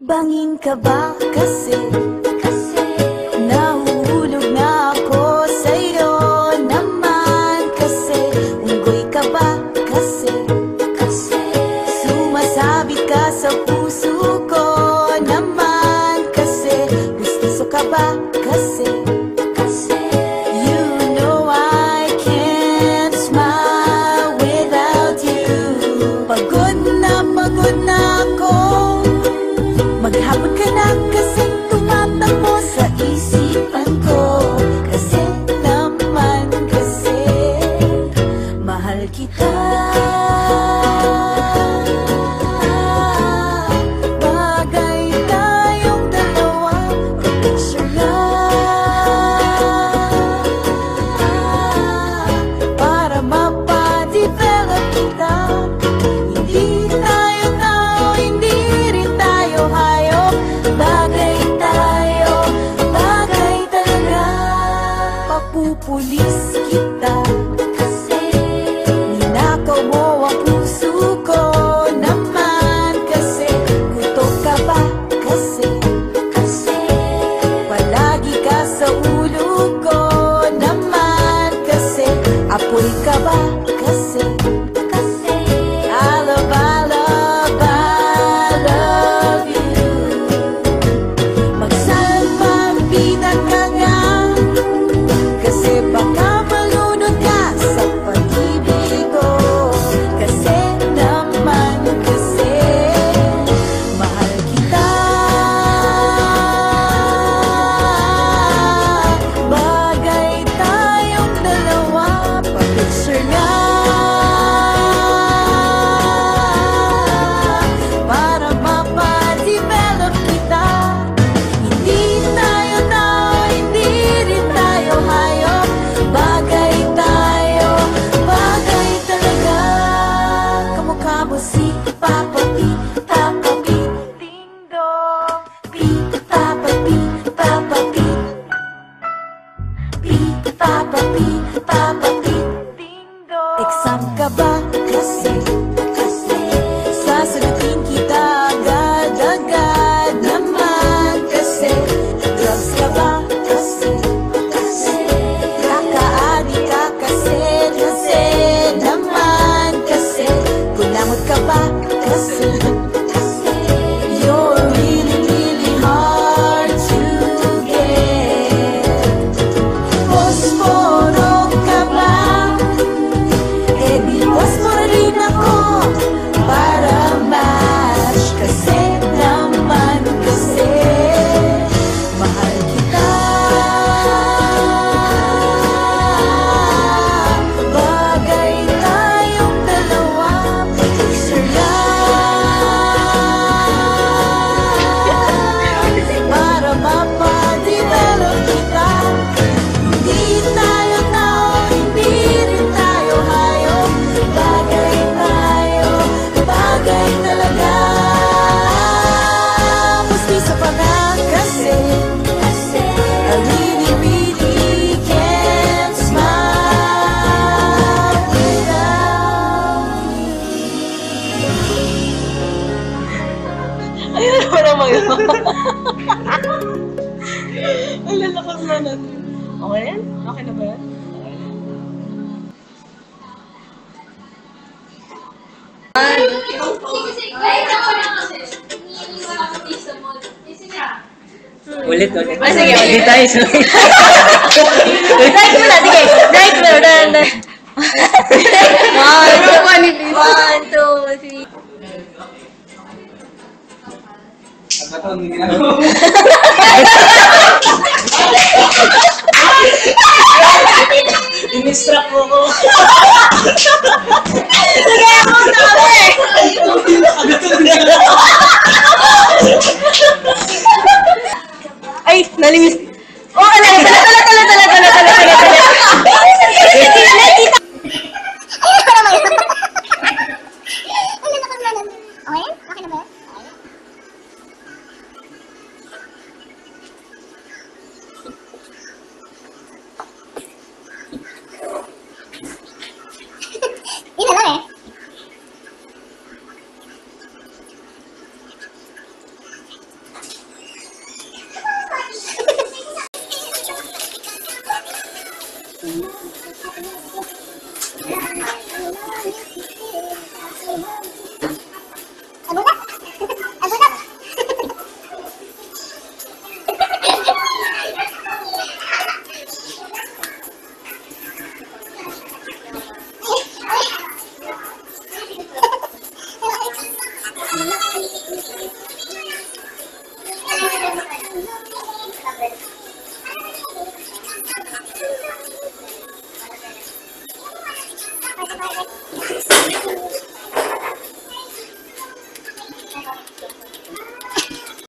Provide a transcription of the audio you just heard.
Bangin ka ba kasi nahuhulog na ako sa'yo naman kasi unggoy ka ba kasi sumasabit ka sa puso ko naman kasi gusto ka ba kasi you know I can't smile without you. Pagod na ako, maghapon ka na kasi tumatakbo sa isipan ko. Kasi naman kasi mahal kita. Bagay tayong dalawa, picture lang para mapadevelop kita. Hindi tayo tao, hindi rin tayo hayop. Bagay tayo, bagay talaga. Papupulis kita kasi ninakaw mo ang puso ko naman kasi gutok ka ba kasi palagi ka sa ulo ko naman kasi apoy ka ba kasi I love you. Magsalpapitan ka nga kasi baka malunod ka sa pag-ibig ko. Kasi naman kasi mahal kita. Bagay tayong dalawa, pa-picture nga para mapadevelop kita. Hindi tayo tao, hindi rin tayo hayop. Bagay tayo, bagay talaga. Kamukha mo si Papa P, Papa P, ding dong. P, Papa P, Papa P, P, Papa P, Papa P, ding dong. Exam ka ba kasi sasagutin kita agad-agad naman kasi drugs ka ba kasi kakaadi ka kasi naman kasi kulangot ka ba kasi you're really hard to get. Posporo ka ba? Eh di posporo rin ako para match kasi naman kasi mahal kita. Bagay tayong dalawa, picture lang para mapadevelop kita. Hindi tayo tao, hindi rin tayo hayop. Bagay tayo, bagay talaga. Mustisa pa nga kasi I really can't smile without you. Ayun naman ang mga ito. Ang lalakas na natin. Okay na yan? Okay na ba yan? Ulit. Ay, sige, ulit tayo. Drive mo na, sige. Drive mo na. One, two, three. Ini-strap mo ko. Sige, ako sabi. Ay, nalimis. Oh, tala. Yun na lang eh. Thank you.